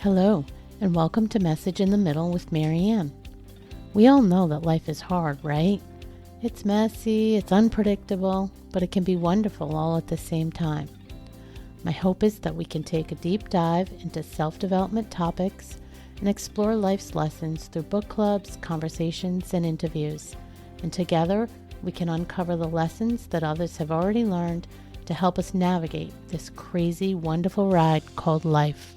Hello, and welcome to Message in the Middle with Marianne. We all know that life is hard, right? It's messy, it's unpredictable, but it can be wonderful all at the same time. My hope is that we can take a deep dive into self-development topics and explore life's lessons through book clubs, conversations, and interviews. And together, we can uncover the lessons that others have already learned to help us navigate this crazy, wonderful ride called life.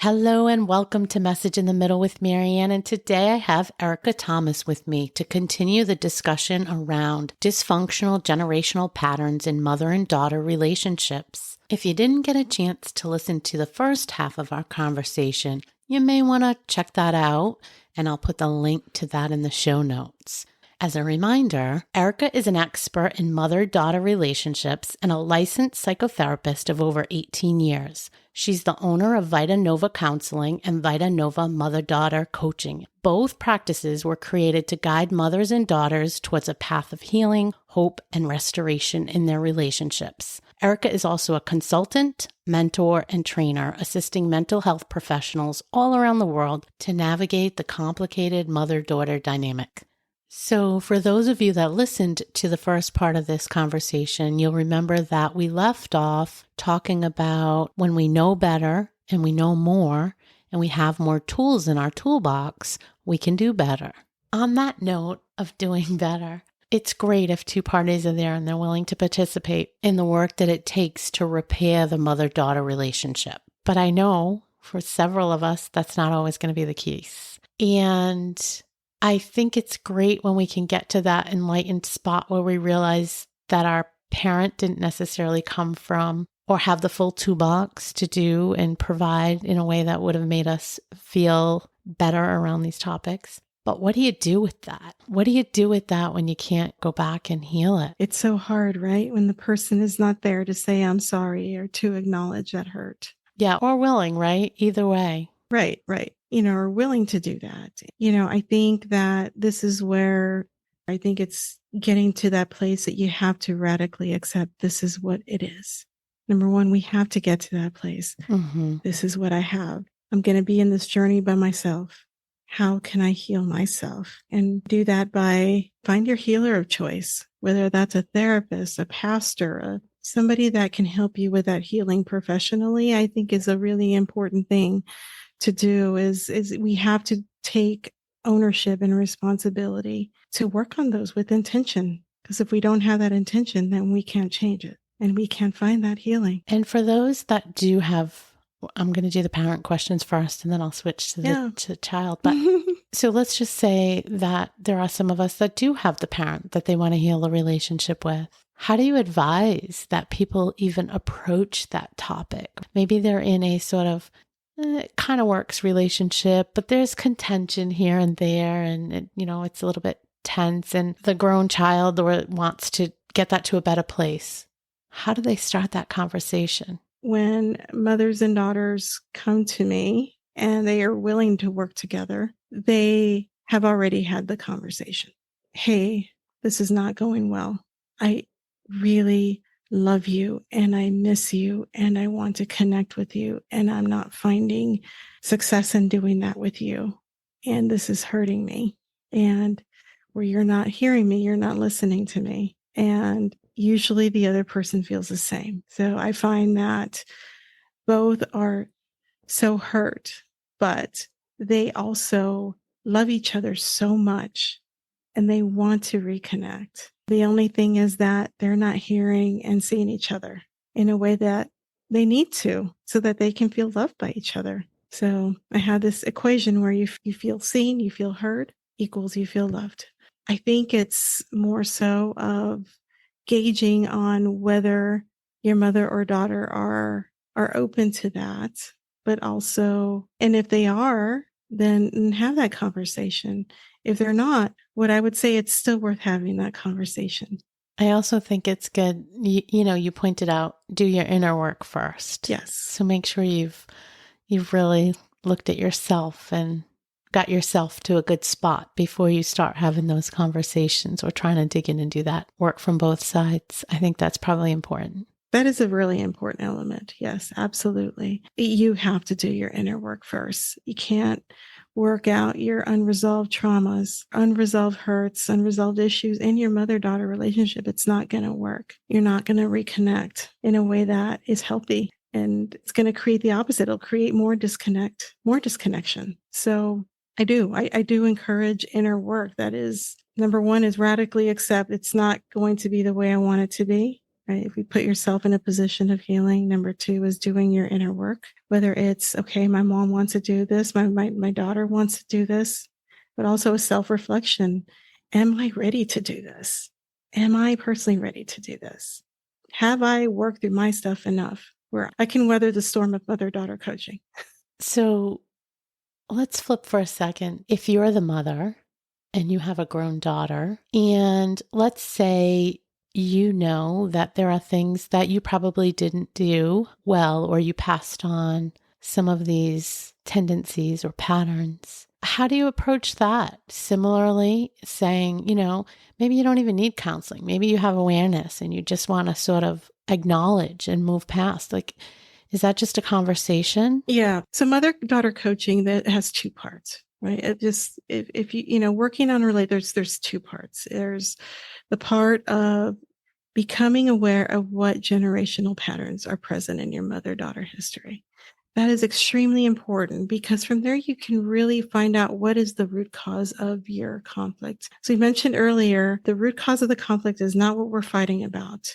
Hello and welcome to Message in the Middle with Marianne, and today I have Erica Thomas with me to continue the discussion around dysfunctional generational patterns in mother and daughter relationships. If you didn't get a chance to listen to the first half of our conversation, you may want to check that out, and I'll put the link to that in the show notes. As a reminder, Erica is an expert in mother-daughter relationships and a licensed psychotherapist of over 18 years. She's the owner of Vita Nova Counseling and Vita Nova Mother-Daughter Coaching. Both practices were created to guide mothers and daughters towards a path of healing, hope, and restoration in their relationships. Erica is also a consultant, mentor, and trainer, assisting mental health professionals all around the world to navigate the complicated mother-daughter dynamic. So for those of you that listened to the first part of this conversation, you'll remember that we left off talking about when we know better and we know more and we have more tools in our toolbox, we can do better. On that note of doing better, it's great if two parties are there and they're willing to participate in the work that it takes to repair the mother-daughter relationship. But I know for several of us, that's not always going to be the case. And I think it's great when we can get to that enlightened spot where we realize that our parent didn't necessarily come from or have the full toolbox to do and provide in a way that would have made us feel better around these topics. But what do you do with that? What do you do with that when you can't go back and heal it? It's so hard, right? When the person is not there to say, I'm sorry, or to acknowledge that hurt. Yeah, or willing, right? Either way. Right. Are willing to do that. I think that this is where I think it's getting to that place that you have to radically accept this is what it is. Number one, we have to get to that place. Mm-hmm. This is what I have. I'm going to be in this journey by myself. How can I heal myself? And do that by find your healer of choice, whether that's a therapist, a pastor, somebody that can help you with that healing professionally, I think is a really important thing to do is we have to take ownership and responsibility to work on those with intention. Because if we don't have that intention, then we can't change it and we can't find that healing. And for those that do have, I'm going to do the parent questions first and then I'll switch to the child. But so let's just say that there are some of us that do have the parent that they want to heal the relationship with. How do you advise that people even approach that topic? Maybe they're in a sort of it kind of works relationship, but there's contention here and there, and it's a little bit tense, and the grown child wants to get that to a better place. How do they start that conversation? When mothers and daughters come to me and they are willing to work together, they have already had the conversation. Hey, this is not going well. I really love you and I miss you and I want to connect with you and I'm not finding success in doing that with you. And this is hurting me. And where you're not hearing me, you're not listening to me. And usually the other person feels the same. So I find that both are so hurt, but they also love each other so much and they want to reconnect. The only thing is that they're not hearing and seeing each other in a way that they need to so that they can feel loved by each other. So I have this equation where you feel seen, you feel heard, equals you feel loved. I think it's more so of gauging on whether your mother or daughter are open to that, but also, and if they are, then have that conversation. If they're not, what I would say, it's still worth having that conversation. I also think it's good, you pointed out, do your inner work first. Yes. So make sure you've really looked at yourself and got yourself to a good spot before you start having those conversations or trying to dig in and do that work from both sides. I think that's probably important. That is a really important element. Yes, absolutely. You have to do your inner work first. You can't work out your unresolved traumas, unresolved hurts, unresolved issues in your mother-daughter relationship. It's not going to work. You're not going to reconnect in a way that is healthy. And it's going to create the opposite. It'll create more disconnect, more disconnection. So I do encourage inner work. That is, number one, is radically accept it's not going to be the way I want it to be. Right? If you put yourself in a position of healing. Number two is doing your inner work, whether it's, okay, my mom wants to do this, my daughter wants to do this, but also a self-reflection. Am I ready to do this? Am I personally ready to do this? Have I worked through my stuff enough where I can weather the storm of mother-daughter coaching? So let's flip for a second. If you're the mother and you have a grown daughter, and let's say you know that there are things that you probably didn't do well, or you passed on some of these tendencies or patterns. How do you approach that? Similarly, saying, maybe you don't even need counseling. Maybe you have awareness and you just want to sort of acknowledge and move past. Like, is that just a conversation? Yeah. So mother-daughter coaching, that has two parts, right? It just, if you, working on there's two parts. There's the part of becoming aware of what generational patterns are present in your mother-daughter history. That is extremely important because from there you can really find out what is the root cause of your conflict. So you mentioned earlier, the root cause of the conflict is not what we're fighting about.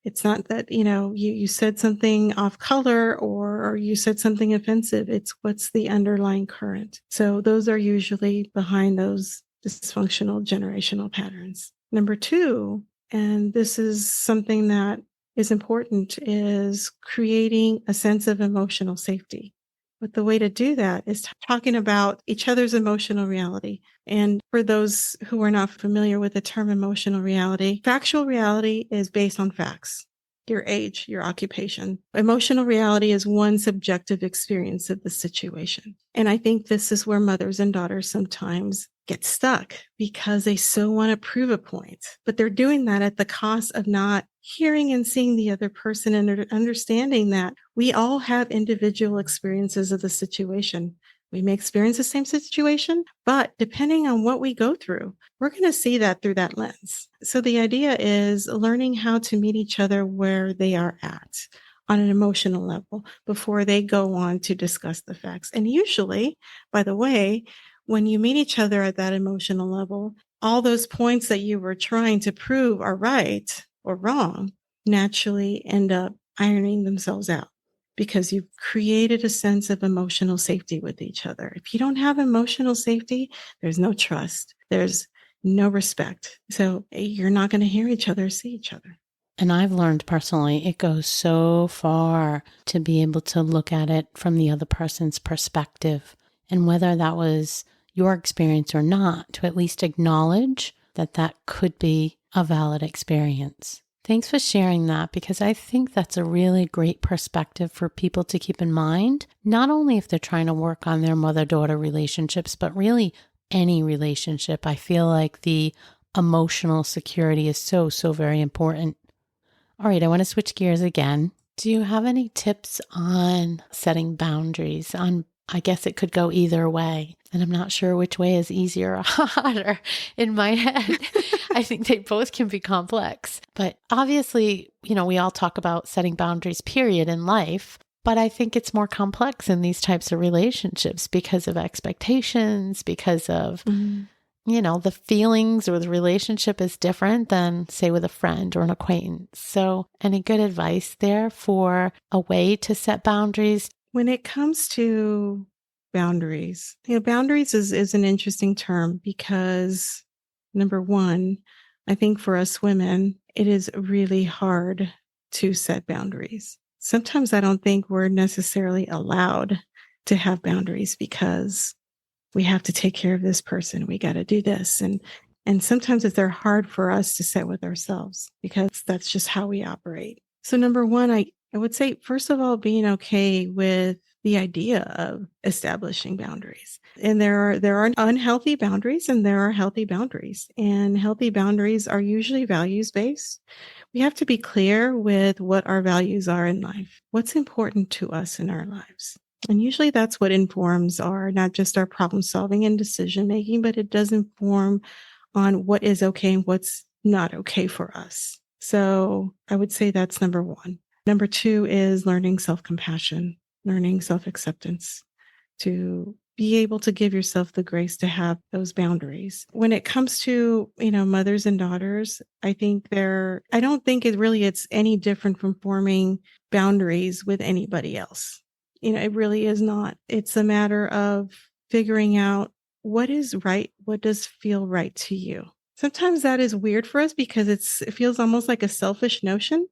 It's not that, you said something off color or you said something offensive. It's what's the underlying current. So those are usually behind those dysfunctional generational patterns. Number two, and this is something that is important, is creating a sense of emotional safety. But the way to do that is talking about each other's emotional reality. And for those who are not familiar with the term emotional reality, factual reality is based on facts, your age, your occupation. Emotional reality is one subjective experience of the situation. And I think this is where mothers and daughters sometimes get stuck because they so want to prove a point, but they're doing that at the cost of not hearing and seeing the other person and understanding that we all have individual experiences of the situation. We may experience the same situation, but depending on what we go through, we're going to see that through that lens. So the idea is learning how to meet each other where they are at on an emotional level before they go on to discuss the facts. And usually, by the way, when you meet each other at that emotional level, all those points that you were trying to prove are right or wrong naturally end up ironing themselves out because you've created a sense of emotional safety with each other. If you don't have emotional safety, there's no trust. There's no respect. So you're not going to hear each other, see each other. And I've learned personally, it goes so far to be able to look at it from the other person's perspective. And whether that was your experience or not, to at least acknowledge that that could be a valid experience. Thanks for sharing that, because I think that's a really great perspective for people to keep in mind, not only if they're trying to work on their mother-daughter relationships, but really any relationship. I feel like the emotional security is so, so very important. All right, I want to switch gears again. Do you have any tips on setting boundaries? I guess it could go either way, and I'm not sure which way is easier or harder in my head. I think they both can be complex. But obviously, we all talk about setting boundaries, period, in life. But I think it's more complex in these types of relationships because of expectations, because of, the feelings, or the relationship is different than, say, with a friend or an acquaintance. So any good advice there for a way to set boundaries? When it comes to boundaries, boundaries is an interesting term because, number one, I think for us women, it is really hard to set boundaries. Sometimes I don't think we're necessarily allowed to have boundaries because we have to take care of this person. We got to do this. And sometimes they're hard for us to set with ourselves because that's just how we operate. So number one, I would say, first of all, being okay with the idea of establishing boundaries. And there are unhealthy boundaries and there are healthy boundaries. And healthy boundaries are usually values-based. We have to be clear with what our values are in life. What's important to us in our lives? And usually that's what informs not just our problem solving and decision making, but it does inform on what is okay and what's not okay for us. So I would say that's number one. Number two is learning self-compassion, learning self-acceptance, to be able to give yourself the grace to have those boundaries. When it comes to, mothers and daughters, I don't think it's any different from forming boundaries with anybody else. It really is not. It's a matter of figuring out what is right, what does feel right to you. Sometimes that is weird for us because it feels almost like a selfish notion.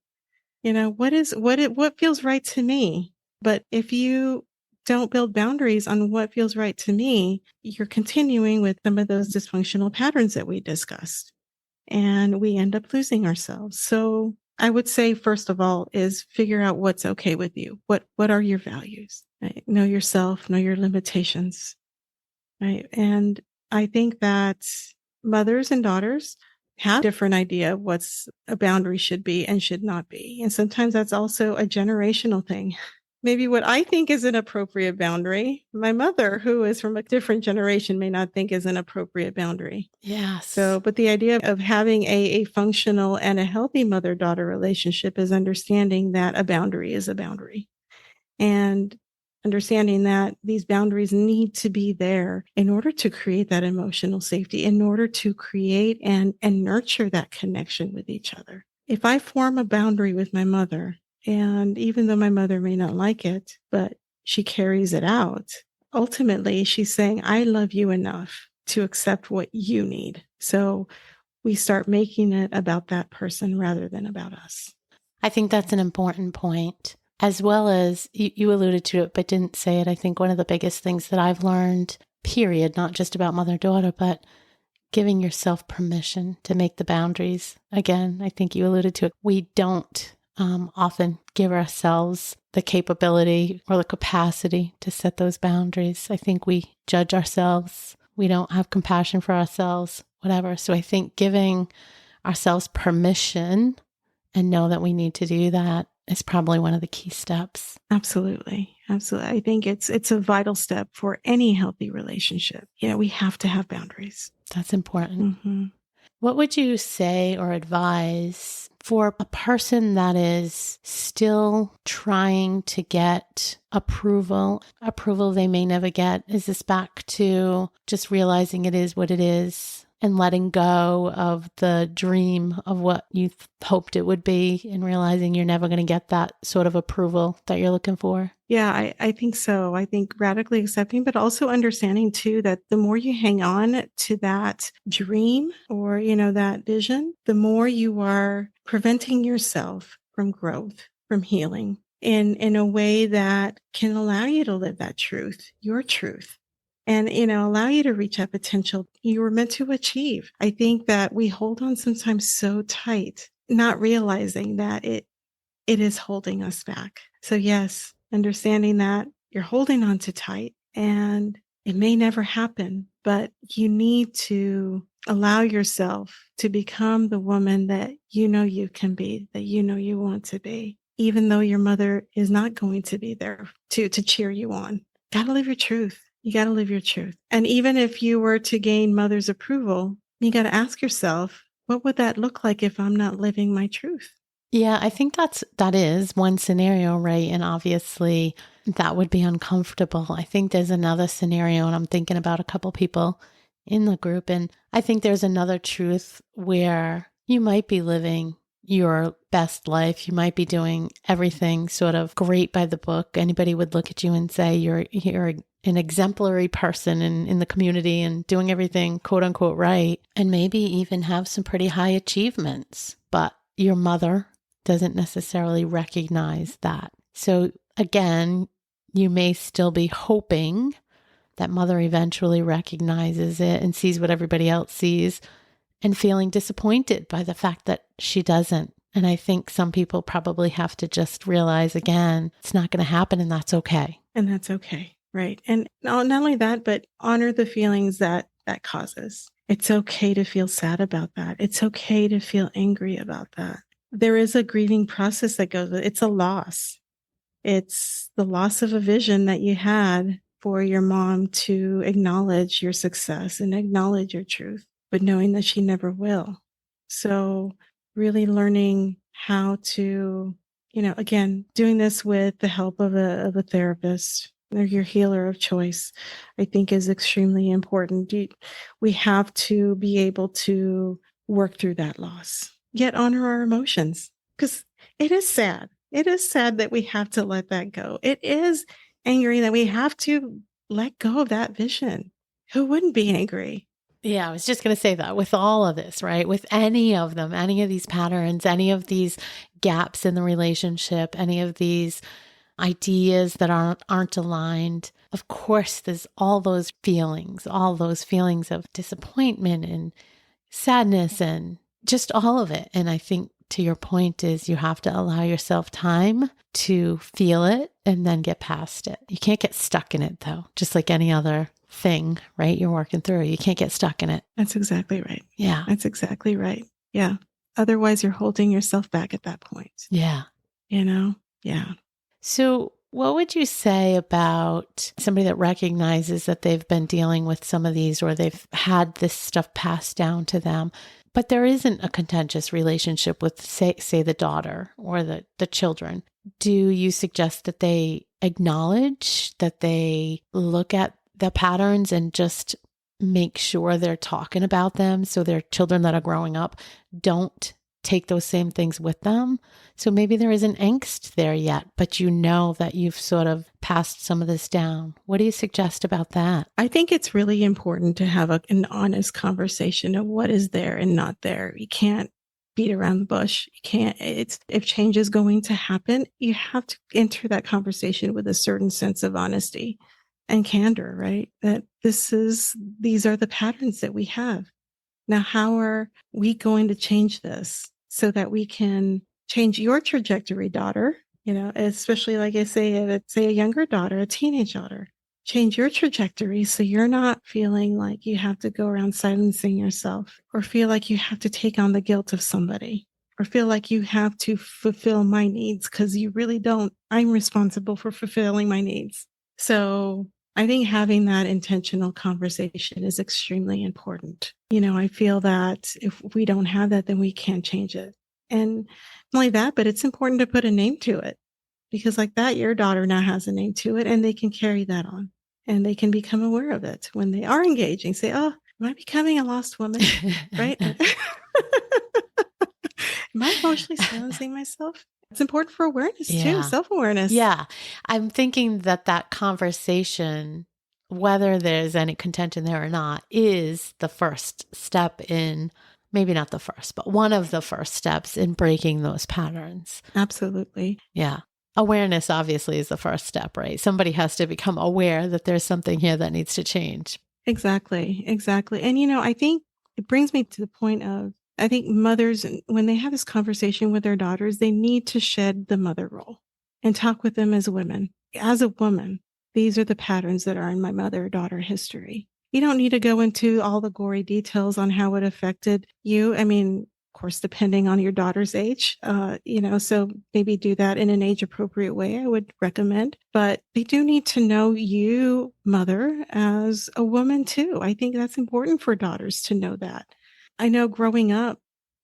What feels right to me? But if you don't build boundaries on what feels right to me, you're continuing with some of those dysfunctional patterns that we discussed, and we end up losing ourselves. So I would say, first of all, is figure out what's okay with you. What are your values? Right? Know yourself, know your limitations. Right. And I think that mothers and daughters have a different idea of what's a boundary should be and should not be. And sometimes that's also a generational thing. Maybe what I think is an appropriate boundary, my mother, who is from a different generation, may not think is an appropriate boundary. Yes. So, but the idea of having a functional and a healthy mother-daughter relationship is understanding that a boundary is a boundary. And understanding that these boundaries need to be there in order to create that emotional safety, in order to create and nurture that connection with each other. If I form a boundary with my mother, and even though my mother may not like it, but she carries it out, ultimately she's saying, I love you enough to accept what you need. So we start making it about that person rather than about us. I think that's an important point. As well as you alluded to it, but didn't say it. I think one of the biggest things that I've learned, period, not just about mother-daughter, but giving yourself permission to make the boundaries. Again, I think you alluded to it. We don't often give ourselves the capability or the capacity to set those boundaries. I think we judge ourselves. We don't have compassion for ourselves, whatever. So I think giving ourselves permission and know that we need to do that is probably one of the key steps. Absolutely. Absolutely. I think it's a vital step for any healthy relationship. We have to have boundaries. That's important. Mm-hmm. What would you say or advise for a person that is still trying to get approval they may never get? Is this back to just realizing it is what it is and letting go of the dream of what you hoped it would be and realizing you're never going to get that sort of approval that you're looking for? Yeah, I think so. I think radically accepting, but also understanding too that the more you hang on to that dream or, that vision, the more you are preventing yourself from growth, from healing in a way that can allow you to live that truth, your truth. And, allow you to reach that potential you were meant to achieve. I think that we hold on sometimes so tight, not realizing that it is holding us back. So yes, understanding that you're holding on too tight and it may never happen, but you need to allow yourself to become the woman that you can be, that you want to be, even though your mother is not going to be there to cheer you on. Gotta live your truth. You got to live your truth. And even if you were to gain mother's approval, you got to ask yourself, what would that look like if I'm not living my truth? Yeah, I think that is one scenario, right? And obviously that would be uncomfortable. I think there's another scenario, and I'm thinking about a couple people in the group, and I think there's another truth where you might be living your best life. You might be doing everything sort of great by the book. Anybody would look at you and say you're an exemplary person in the community and doing everything quote unquote right, and maybe even have some pretty high achievements, but your mother doesn't necessarily recognize that. So again, you may still be hoping that mother eventually recognizes it and sees what everybody else sees, and feeling disappointed by the fact that she doesn't. And I think some people probably have to just realize, again, it's not going to happen, and that's okay. And that's okay. Right. And not only that, but honor the feelings that that causes. It's okay to feel sad about that. It's okay to feel angry about that. There is a grieving process that goes with it. It's a loss. It's the loss of a vision that you had for your mom to acknowledge your success and acknowledge your truth, but knowing that she never will. So really learning how to, again, doing this with the help of a therapist or your healer of choice, I think is extremely important. We have to be able to work through that loss, yet honor our emotions, because it is sad. It is sad that we have to let that go. It is angry that we have to let go of that vision. Who wouldn't be angry? Yeah, I was just going to say that with all of this, right? With any of them, any of these patterns, any of these gaps in the relationship, any of these ideas that aren't aligned, of course, there's all those feelings of disappointment and sadness and just all of it. And I think to your point is you have to allow yourself time to feel it and then get past it. You can't get stuck in it though, just like any other thing, right? You're working through. You can't get stuck in it. That's exactly right. Yeah. That's exactly right. Yeah. Otherwise, you're holding yourself back at that point. Yeah. Yeah. So what would you say about somebody that recognizes that they've been dealing with some of these or they've had this stuff passed down to them, but there isn't a contentious relationship with, say the daughter or the children? Do you suggest that they acknowledge, that they look at the patterns and just make sure they're talking about them so their children that are growing up don't take those same things with them? So maybe there isn't angst there yet, but you know that you've sort of passed some of this down. What do you suggest about that? I think it's really important to have an honest conversation of what is there and not there. You can't beat around the bush. You can't, if change is going to happen, you have to enter that conversation with a certain sense of honesty and candor, right? That these are the patterns that we have. Now, how are we going to change this so that we can change your trajectory, daughter? Especially like I say, say a younger daughter, a teenage daughter, change your trajectory so you're not feeling like you have to go around silencing yourself or feel like you have to take on the guilt of somebody or feel like you have to fulfill my needs because you really don't. I'm responsible for fulfilling my needs. So I think having that intentional conversation is extremely important. I feel that if we don't have that, then we can't change it. And not only that, but it's important to put a name to it because like that, your daughter now has a name to it and they can carry that on and they can become aware of it when they are engaging. Say, oh, am I becoming a lost woman? Right? Am I emotionally silencing myself? It's important for awareness too, self-awareness. Yeah. I'm thinking that conversation, whether there's any contention there or not, is the first step in, maybe not the first, but one of the first steps in breaking those patterns. Absolutely. Yeah. Awareness obviously is the first step, right? Somebody has to become aware that there's something here that needs to change. Exactly. And, I think it brings me to the point of, I think mothers, when they have this conversation with their daughters, they need to shed the mother role and talk with them as women. As a woman, these are the patterns that are in my mother-daughter history. You don't need to go into all the gory details on how it affected you. I mean, of course, depending on your daughter's age, so maybe do that in an age-appropriate way, I would recommend. But they do need to know you, mother, as a woman too. I think that's important for daughters to know that. I know growing up,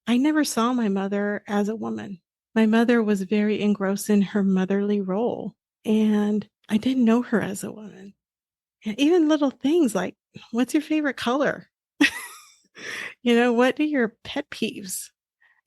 I never saw my mother as a woman. My mother was very engrossed in her motherly role, and I didn't know her as a woman. And even little things like, what's your favorite color? What are your pet peeves?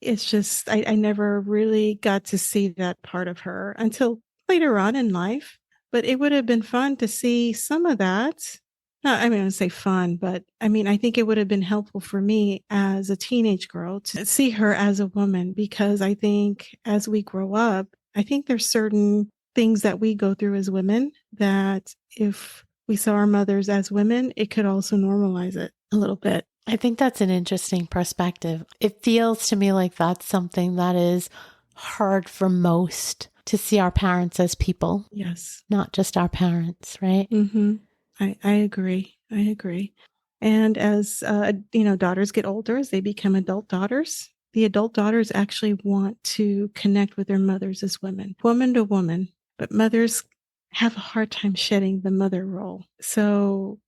It's just, I never really got to see that part of her until later on in life. But it would have been fun to see some of that. I would say fun, but I think it would have been helpful for me as a teenage girl to see her as a woman, because I think as we grow up, I think there's certain things that we go through as women that if we saw our mothers as women, it could also normalize it a little bit. I think that's an interesting perspective. It feels to me like that's something that is hard for most to see our parents as people. Yes. Not just our parents, right? Mm-hmm. I agree. I agree. And as, daughters get older, as they become adult daughters, the adult daughters actually want to connect with their mothers as women, woman to woman, but mothers have a hard time shedding the mother role. So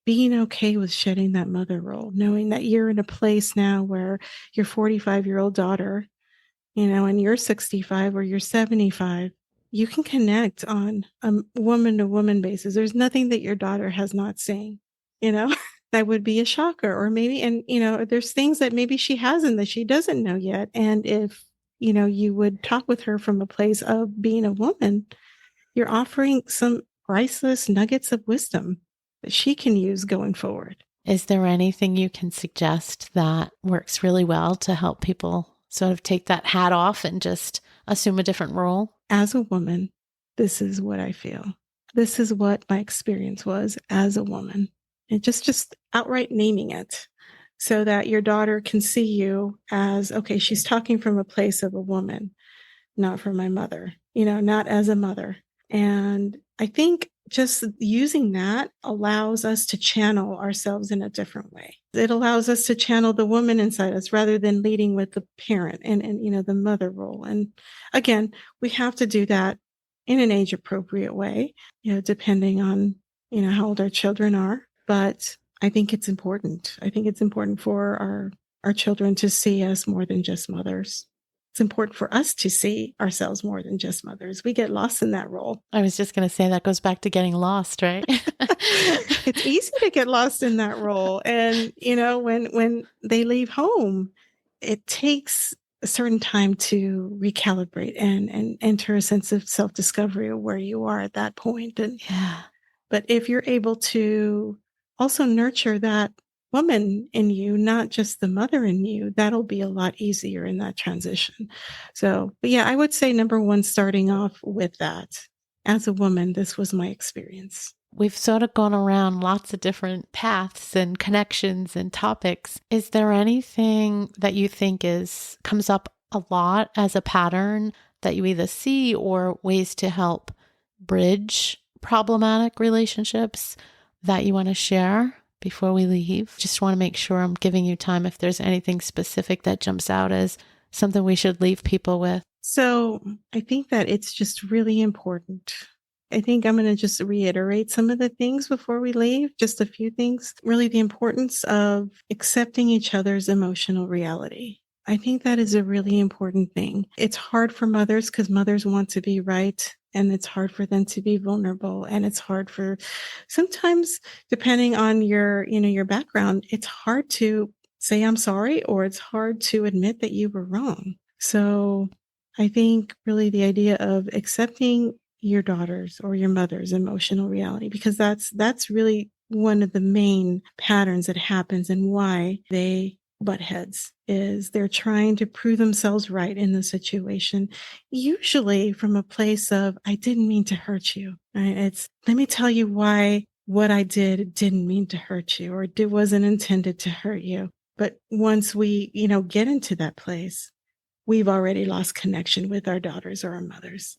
being okay with shedding that mother role, knowing that you're in a place now where your 45-year-old daughter, and you're 65 or you're 75, you can connect on a woman to woman basis. There's nothing that your daughter has not seen, you know, that would be a shocker. Or maybe, and, there's things that maybe she hasn't that she doesn't know yet. And if, you would talk with her from a place of being a woman, you're offering some priceless nuggets of wisdom that she can use going forward. Is there anything you can suggest that works really well to help people sort of take that hat off and just assume a different role? As a woman, this is what I feel. This is what my experience was as a woman. And just outright naming it so that your daughter can see you as, okay, she's talking from a place of a woman, not from my mother, not as a mother. And I think just using that allows us to channel ourselves in a different way. It allows us to channel the woman inside us rather than leading with the parent and the mother role. And again, we have to do that in an age appropriate way, depending on, how old our children are. But I think it's important. I think it's important for our children to see us more than just mothers. It's important for us to see ourselves more than just mothers. We get lost in that role. I was just going to say that goes back to getting lost, right? It's easy to get lost in that role. And, when they leave home, it takes a certain time to recalibrate and enter a sense of self-discovery of where you are at that point. And yeah. But if you're able to also nurture that woman in you, not just the mother in you, that'll be a lot easier in that transition. So, but yeah, I would say number one, starting off with that. As a woman, this was my experience. We've sort of gone around lots of different paths and connections and topics. Is there anything that you think comes up a lot as a pattern that you either see or ways to help bridge problematic relationships that you want to share before we leave? Just want to make sure I'm giving you time if there's anything specific that jumps out as something we should leave people with. So I think that it's just really important. I think I'm going to just reiterate some of the things before we leave, just a few things. Really, the importance of accepting each other's emotional reality. I think that is a really important thing. It's hard for mothers because mothers want to be right, and it's hard for them to be vulnerable. And it's hard for sometimes, depending on your background, it's hard to say, I'm sorry, or it's hard to admit that you were wrong. So I think really the idea of accepting your daughter's or your mother's emotional reality, because that's really one of the main patterns that happens and why they butt heads, is they're trying to prove themselves right in the situation, usually from a place of, I didn't mean to hurt you. Right? It's, let me tell you why what I didn't mean to hurt you, or it wasn't intended to hurt you. But once we, get into that place, we've already lost connection with our daughters or our mothers.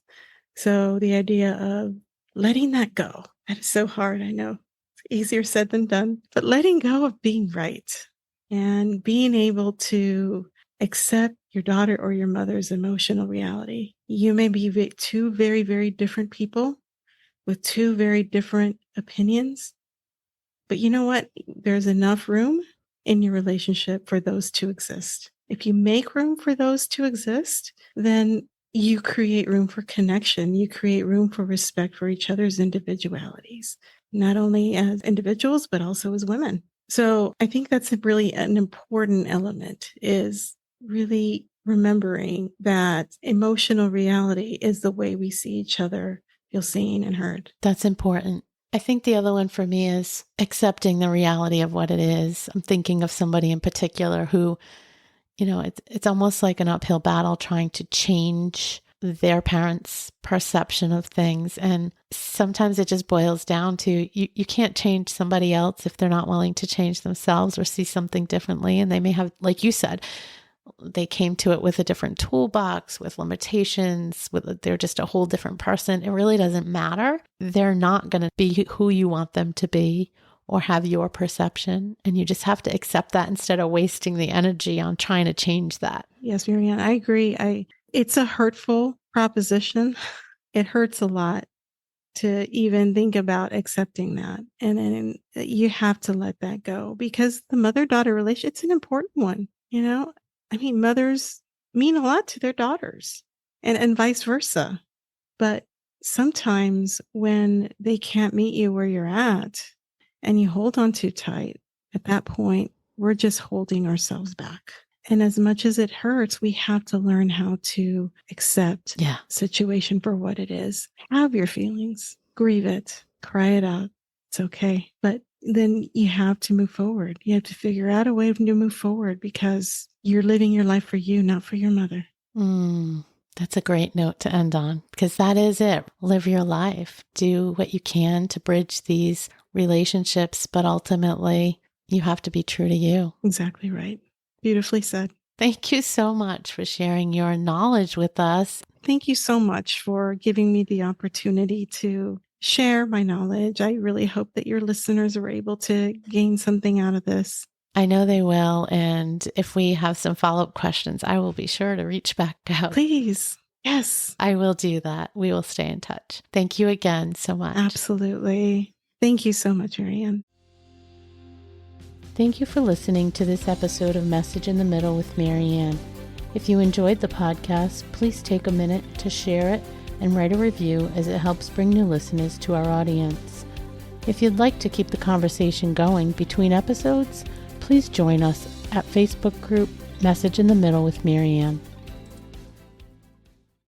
So the idea of letting that go, that is so hard. I know it's easier said than done, but letting go of being right and being able to accept your daughter or your mother's emotional reality. You may be two very, very different people with two very different opinions, but you know what? There's enough room in your relationship for those to exist. If you make room for those to exist, then you create room for connection. You create room for respect for each other's individualities, not only as individuals, but also as women. So I think that's really an important element, is really remembering that emotional reality is the way we see each other, feel seen and heard. That's important. I think the other one for me is accepting the reality of what it is. I'm thinking of somebody in particular who, it's almost like an uphill battle trying to change their parents' perception of things. And sometimes it just boils down to you can't change somebody else if they're not willing to change themselves or see something differently. And they may have, like you said, they came to it with a different toolbox, with limitations, they're just a whole different person. It really doesn't matter. They're not going to be who you want them to be or have your perception. And you just have to accept that instead of wasting the energy on trying to change that. Yes, Marianne, I agree. It's a hurtful proposition. It hurts a lot to even think about accepting that. And you have to let that go, because the mother-daughter relationship, it's an important one. Mothers mean a lot to their daughters and vice versa. But sometimes when they can't meet you where you're at and you hold on too tight, at that point, we're just holding ourselves back. And as much as it hurts, we have to learn how to accept the situation for what it is. Have your feelings, grieve it, cry it out. It's okay. But then you have to move forward. You have to figure out a way to move forward, because you're living your life for you, not for your mother. That's a great note to end on, because that is it. Live your life. Do what you can to bridge these relationships, but ultimately you have to be true to you. Exactly right. Beautifully said. Thank you so much for sharing your knowledge with us. Thank you so much for giving me the opportunity to share my knowledge. I really hope that your listeners are able to gain something out of this. I know they will. And if we have some follow-up questions, I will be sure to reach back out. Please. Yes. I will do that. We will stay in touch. Thank you again so much. Absolutely. Thank you so much, Marianne. Thank you for listening to this episode of Message in the Middle with Marianne. If you enjoyed the podcast, please take a minute to share it and write a review, as it helps bring new listeners to our audience. If you'd like to keep the conversation going between episodes, please join us at Facebook group Message in the Middle with Marianne.